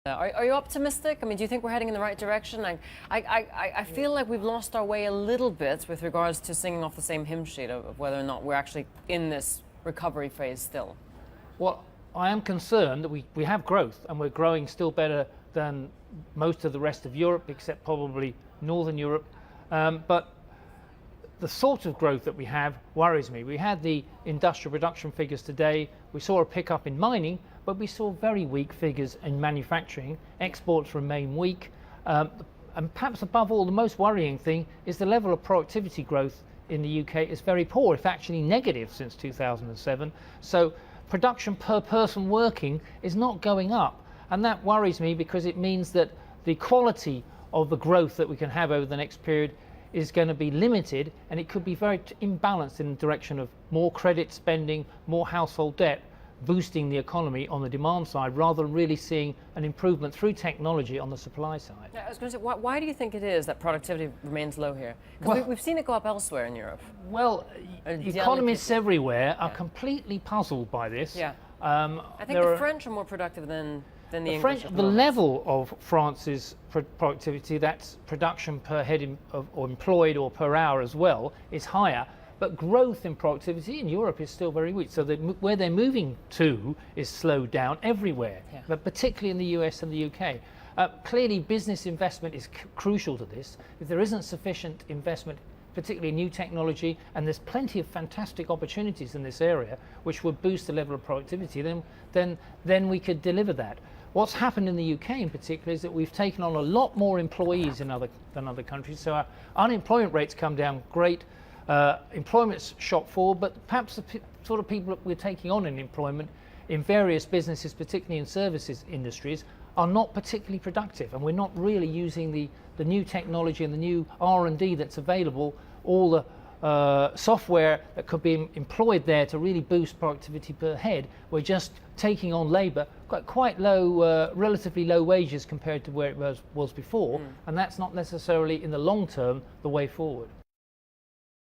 Are you optimistic? I mean, do you think we're heading in the right direction? I feel like we've lost our way a little bit with regards to singing off the same hymn sheet of whether or not we're actually in this recovery phase still. Well, I am concerned that we have growth, and we're growing still better than most of the rest of Europe, except probably Northern Europe. But the sort of growth that we have worries me. We had the industrial production figures today. We saw a pickup in mining, but we saw very weak figures in manufacturing. Exports remain weak. And perhaps above all, the most worrying thing is the level of productivity growth in the UK is very poor, if actually negative since 2007. So production per person working is not going up. And that worries me because it means that the quality of the growth that we can have over the next period is going to be limited, and it could be very imbalanced in the direction of more credit spending, more household debt, boosting the economy on the demand side, rather than really seeing an improvement through technology on the supply side. I was going to say, why do you think it is that productivity remains low here? Because we've seen it go up elsewhere in Europe. Well, economists everywhere are completely puzzled by this. Yeah. I think the French are more productive than the English. The level of France's productivity, that's production per head or employed or per hour as well, is higher. But growth in productivity in Europe is still very weak. So where they're moving to is slowed down everywhere, but particularly in the US and the UK. Clearly, business investment is crucial to this. If there isn't sufficient investment, particularly in new technology, and there's plenty of fantastic opportunities in this area which would boost the level of productivity, then we could deliver that. What's happened in the UK in particular is that we've taken on a lot more employees than other countries. So our unemployment rates come down great. Employment's shot forward, but perhaps the sort of people that we're taking on in employment in various businesses, particularly in services industries, are not particularly productive, and we're not really using the new technology and the new R&D that's available, all the software that could be employed there to really boost productivity per head. We're just taking on labour quite low, relatively low wages compared to where it was before, and that's not necessarily in the long term the way forward.